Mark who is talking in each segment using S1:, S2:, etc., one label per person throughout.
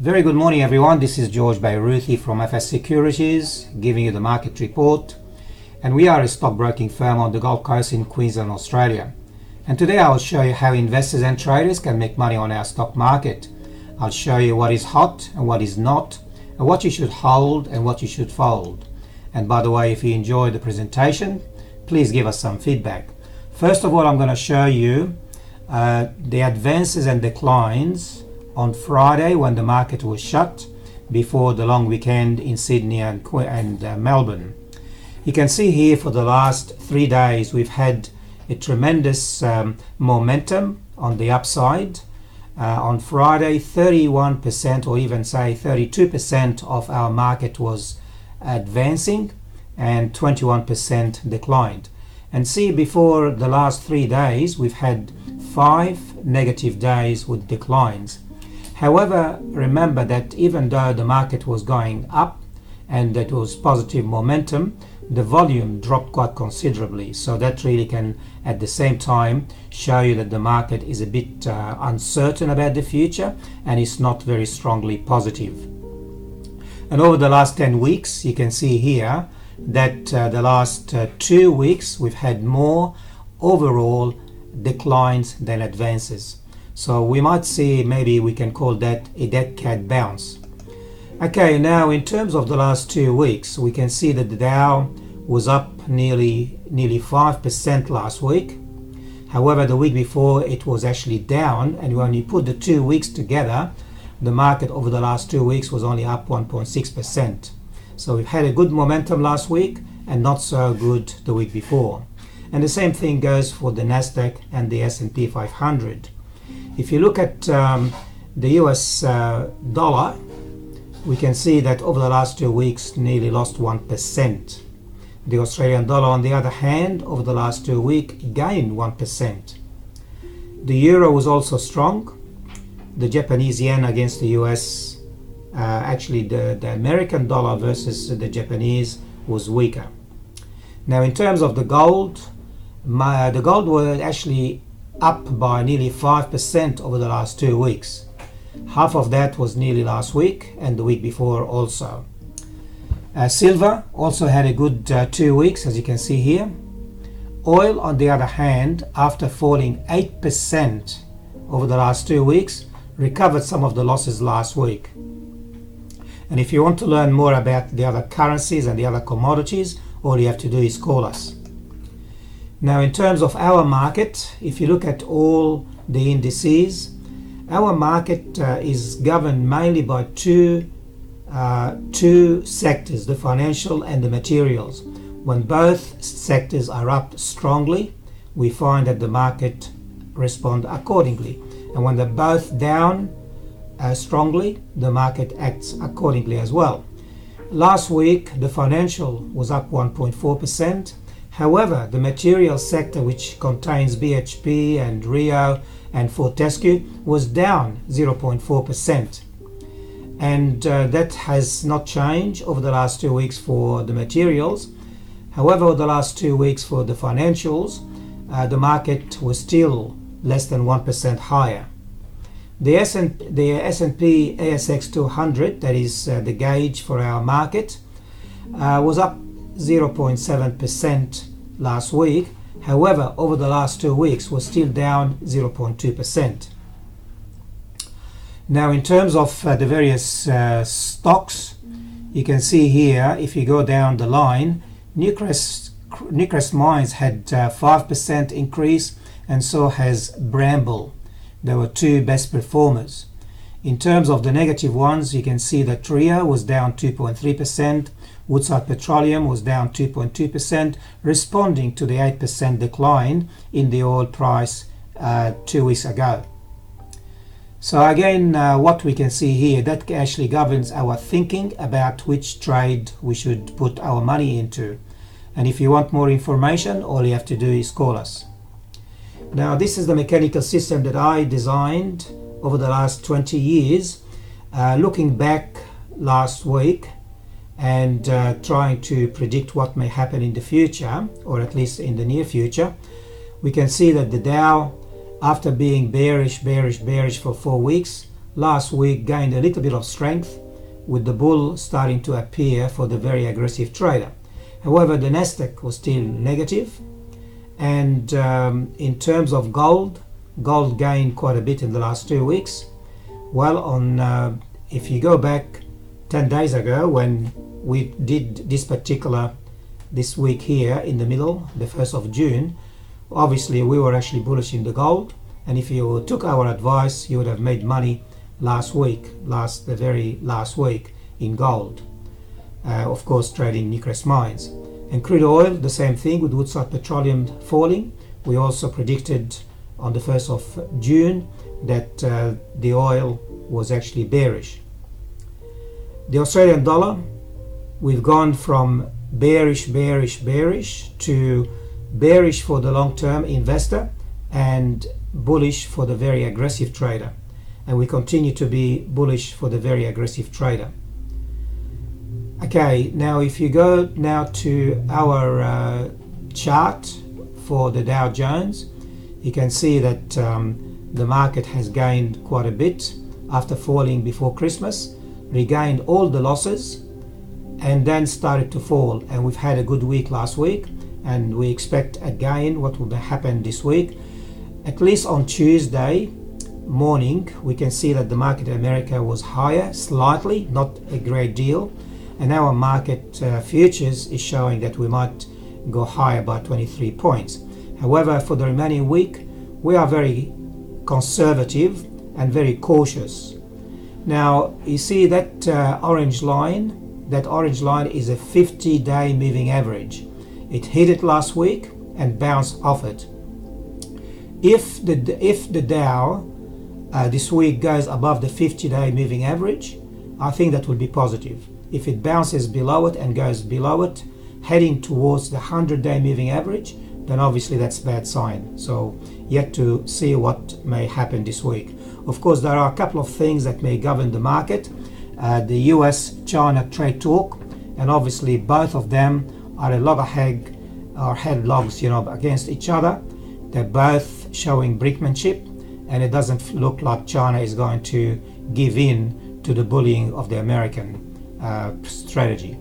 S1: Very good morning everyone, this is George Beyrouthi from FS Securities giving you the market report, and we are a stockbroking firm on the Gold Coast in Queensland, Australia. And today I will show you how investors and traders can make money on our stock market. I'll show you what is hot and what is not, and what you should hold and what you should fold. And by the way, if you enjoyed the presentation, please give us some feedback. First of all, I'm going to show you the advances and declines on Friday when the market was shut before the long weekend in Sydney and Melbourne. You can see here for the last 3 days we've had a tremendous momentum on the upside. On Friday, 31% or even say 32% of our market was advancing and 21% declined. And see, before the last 3 days we've had 5 negative days with declines. However, remember that even though the market was going up and that was positive momentum, the volume dropped quite considerably. So that really can at the same time show you that the market is a bit uncertain about the future and it's not very strongly positive. And over the last 10 weeks, you can see here that the last 2 weeks we've had more overall declines than advances. So we might see, maybe we can call that a dead cat bounce. Okay, now in terms of the last 2 weeks, we can see that the Dow was up nearly 5% last week. However, the week before it was actually down, and when you put the 2 weeks together, the market over the last 2 weeks was only up 1.6%. So we've had a good momentum last week and not so good the week before. And the same thing goes for the Nasdaq and the S&P 500. If you look at the US dollar, we can see that over the last 2 weeks nearly lost 1%. The Australian dollar, on the other hand, over the last 2 weeks gained 1%. The euro was also strong. The Japanese yen against the US, actually the American dollar versus the Japanese was weaker. Now in terms of the gold was actually up by nearly 5% over the last 2 weeks. Half of that was nearly last week and the week before also. Silver also had a good 2 weeks, as you can see here. Oil, on the other hand, after falling 8% over the last 2 weeks, recovered some of the losses last week. And if you want to learn more about the other currencies and the other commodities, all you have to do is call us. Now in terms of our market, if you look at all the indices, our market is governed mainly by two sectors, the financial and the materials. When both sectors are up strongly, we find that the market responds accordingly. And when they're both down strongly, the market acts accordingly as well. Last week, the financial was up 1.4%. However, the material sector, which contains BHP and Rio and Fortescue, was down 0.4%. And that has not changed over the last 2 weeks for the materials. However, over the last 2 weeks for the financials, the market was still less than 1% higher. The S&P ASX 200, that is the gauge for our market, was up 0.7% last week. However, over the last 2 weeks was still down 0.2%. Now in terms of the various stocks, you can see here, if you go down the line, Newcrest Mines had 5% increase, and so has Bramble. There were two best performers. In terms of the negative ones, you can see that Rio was down 2.3%, Woodside Petroleum was down 2.2%, responding to the 8% decline in the oil price 2 weeks ago. So again, what we can see here, that actually governs our thinking about which trade we should put our money into. And if you want more information, all you have to do is call us. Now this is the mechanical system that I designed over the last 20 years, looking back last week and trying to predict what may happen in the future, or at least in the near future. We can see that the Dow, after being bearish for 4 weeks, last week gained a little bit of strength, with the bull starting to appear for the very aggressive trader. However, the Nasdaq was still negative, and in terms of gold gained quite a bit in the last 2 weeks. Well, if you go back 10 days ago when we did this week here in the middle, the 1st of June, obviously we were actually bullish in the gold, and if you took our advice, you would have made money the very last week in gold. Of course, trading Newcrest mines. And crude oil, the same thing, with Woodside Petroleum falling. We also predicted on the 1st of June that the oil was actually bearish. The Australian dollar, we've gone from bearish to bearish for the long-term investor and bullish for the very aggressive trader. And we continue to be bullish for the very aggressive trader. Okay, now if you go now to our chart for the Dow Jones, you can see that the market has gained quite a bit after falling before Christmas, regained all the losses, and then started to fall. And we've had a good week last week, and we expect again what will happen this week. At least on Tuesday morning, we can see that the market in America was higher slightly, not a great deal, and our market futures is showing that we might go higher by 23 points. However, for the remaining week, we are very conservative and very cautious. Now, you see that orange line is a 50-day moving average. It hit it last week and bounced off it. If the Dow this week goes above the 50-day moving average, I think that will be positive. If it bounces below it and goes below it, heading towards the 100-day moving average, then obviously that's a bad sign. So yet to see what may happen this week. Of course, there are a couple of things that may govern the market. The US-China trade talk, and obviously both of them are a loggerhead or headlogs, against each other. They're both showing brinkmanship, and it doesn't look like China is going to give in to the bullying of the American strategy.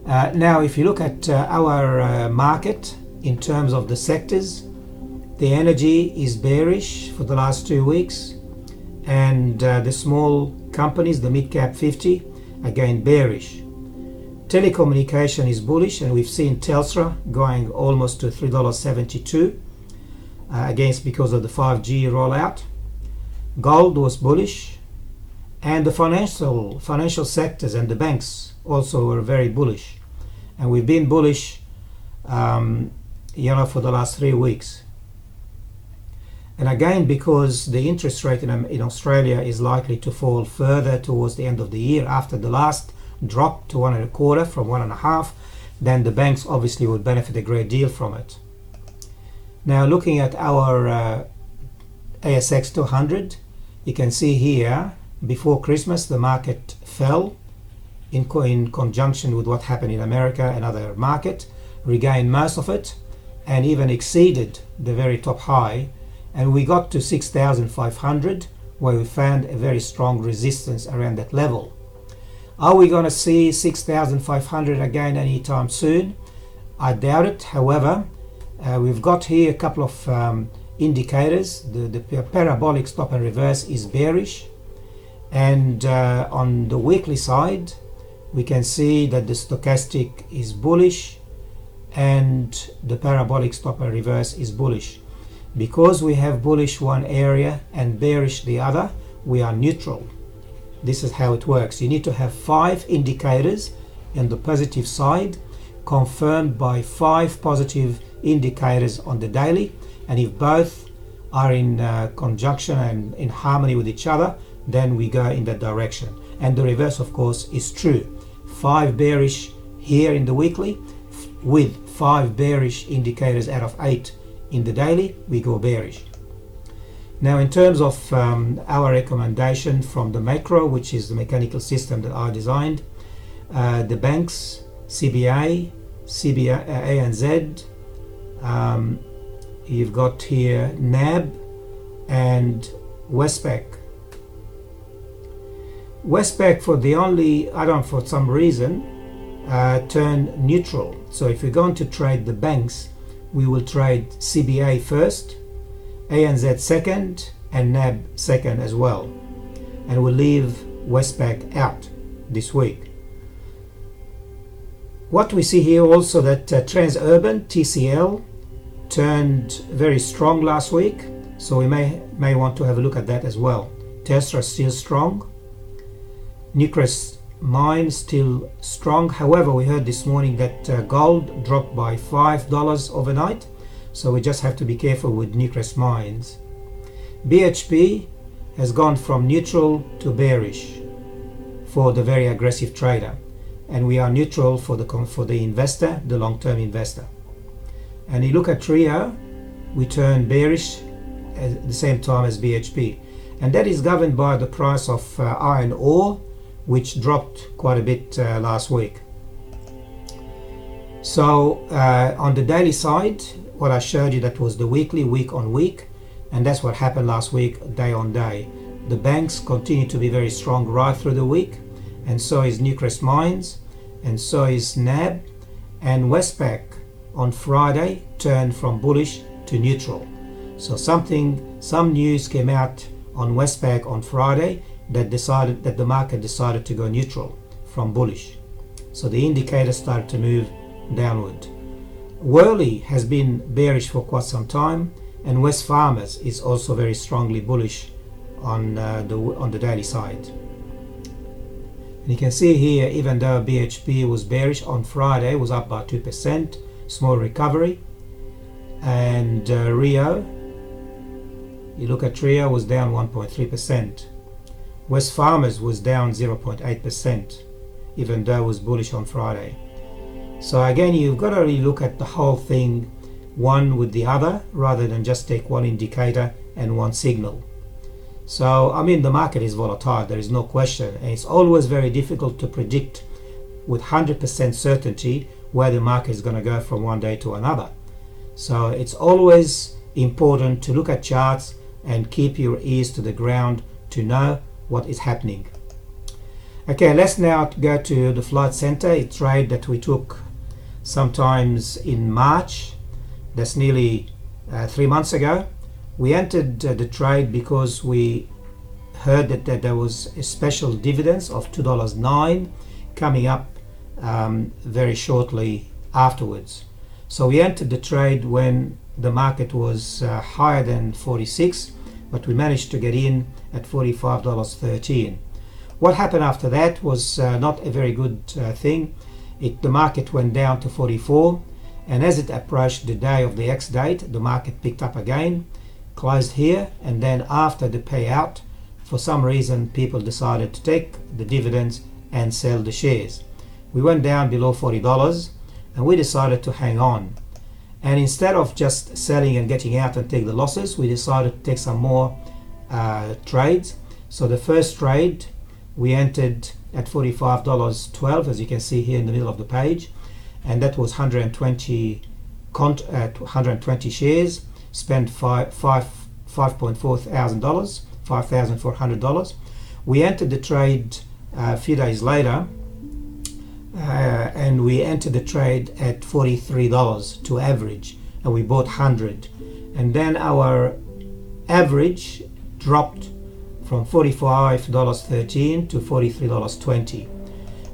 S1: Now, if you look at our market in terms of the sectors, the energy is bearish for the last 2 weeks, and the small companies, the mid-cap 50, again bearish. Telecommunication is bullish, and we've seen Telstra going almost to $3.72 because of the 5G rollout. Gold was bullish, and the financial sectors and the banks also were very bullish, and we've been bullish for the last 3 weeks. And again, because the interest rate in Australia is likely to fall further towards the end of the year after the last drop to 1.25 from 1.5, then the banks obviously would benefit a great deal from it. Now, looking at our ASX 200, you can see here before Christmas the market fell in conjunction with what happened in America and other market, regained most of it, and even exceeded the very top high, and we got to 6,500, where we found a very strong resistance around that level. Are we going to see 6,500 again anytime soon? I doubt it. However, we've got here a couple of indicators. The parabolic stop and reverse is bearish, and on the weekly side we can see that the stochastic is bullish and the parabolic stop and reverse is bullish. Because we have bullish one area and bearish the other, we are neutral. This is how it works. You need to have 5 indicators on the positive side, confirmed by 5 positive indicators on the daily, and if both are in conjunction and in harmony with each other, then we go in that direction. And the reverse, of course, is true. 5 bearish here in the weekly, with 5 bearish indicators out of 8 in the daily, we go bearish. Now, in terms of our recommendation from the macro, which is the mechanical system that I designed, the banks, CBA, ANZ, you've got here NAB and Westpac. Westpac, for some reason, turned neutral. So if we're going to trade the banks, we will trade CBA first, ANZ second, and NAB second as well. And we'll leave Westpac out this week. What we see here also that Transurban, TCL, turned very strong last week. So we may want to have a look at that as well. Telstra still strong. Newcrest Mine still strong. However, we heard this morning that gold dropped by $5 overnight. So we just have to be careful with Newcrest Mines. BHP has gone from neutral to bearish for the very aggressive trader. And we are neutral for the investor, the long-term investor. And you look at Rio, we turn bearish at the same time as BHP. And that is governed by the price of iron ore, which dropped quite a bit last week. So on the daily side, what I showed you, that was the weekly, week on week, and that's what happened last week, day on day. The banks continue to be very strong right through the week, and so is Newcrest Mines, and so is NAB, and Westpac on Friday turned from bullish to neutral. So some news came out on Westpac on Friday that the market decided to go neutral from bullish. So the indicator started to move downward. Worley has been bearish for quite some time, and Wesfarmers is also very strongly bullish on the daily side. And you can see here, even though BHP was bearish on Friday, was up by 2%, small recovery. And Rio, you look at Rio, was down 1.3%. Wesfarmers was down 0.8%, even though it was bullish on Friday. So again, you've got to really look at the whole thing, one with the other, rather than just take one indicator and one signal. So, I mean, the market is volatile, there is no question, and it's always very difficult to predict with 100% certainty where the market is going to go from one day to another. So it's always important to look at charts and keep your ears to the ground to know what is happening. Okay, let's now go to the Flight Center, a trade that we took sometimes in March. That's nearly 3 months ago. We entered the trade because we heard that there was a special dividends of $2.09 coming up very shortly afterwards. So we entered the trade when the market was higher than 46, but we managed to get in at $45.13. What happened after that was not a very good thing. The market went down to 44, and as it approached the day of the ex-date, the market picked up again, closed here, and then after the payout, for some reason, people decided to take the dividends and sell the shares. We went down below $40, and we decided to hang on. And instead of just selling and getting out and take the losses, we decided to take some more trades. So the first trade we entered at $45.12, as you can see here in the middle of the page, and that was 120 shares, spent $5,400. We entered the trade a few days later, and we entered the trade at $43 to average, and we bought 100, and then our average dropped from $45.13 to $43.20.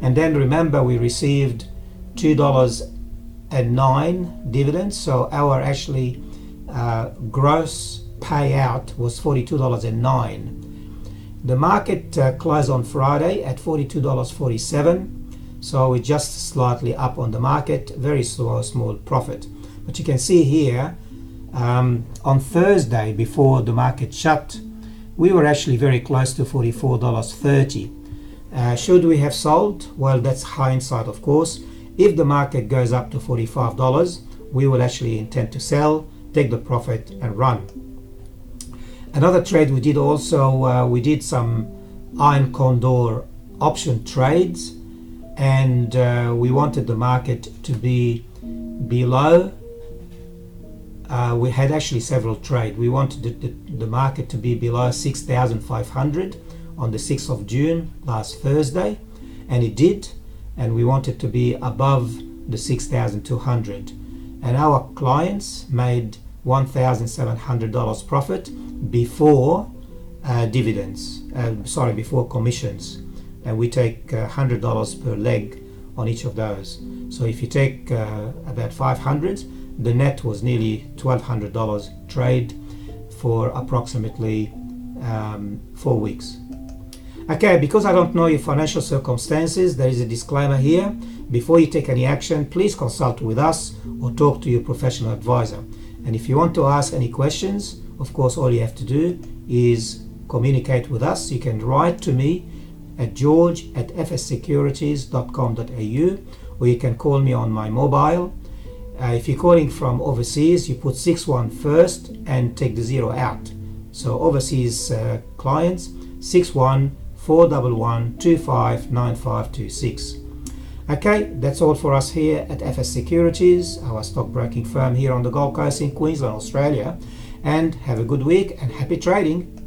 S1: And then remember, we received $2.09 dividends, so our actually gross payout was $42.09. The market closed on Friday at $42.47, so we're just slightly up on the market, very small profit. But you can see here, on Thursday before the market shut, we were actually very close to $44.30. Should we have sold? Well, that's hindsight, of course. If the market goes up to $45, we will actually intend to sell, take the profit and run. Another trade we did also, we did some iron condor option trades, and we wanted the market to be below. We had actually several trades. We wanted the market to be below 6,500 on the 6th of June last Thursday, and it did, and we want it to be above the 6,200, and our clients made $1,700 profit before dividends, before commissions, and we take $100 per leg on each of those. So if you take about 500, the net was nearly $1,200 trade for approximately 4 weeks. Okay, because I don't know your financial circumstances, there is a disclaimer here. Before you take any action, please consult with us or talk to your professional advisor. And if you want to ask any questions, of course, all you have to do is communicate with us. You can write to me at george@fssecurities.com.au, or you can call me on my mobile. If you're calling from overseas, you put 61 first and take the 0 out. So overseas clients, 61-411-259526. Okay, that's all for us here at FS Securities, our stockbroking firm here on the Gold Coast in Queensland, Australia. And have a good week and happy trading.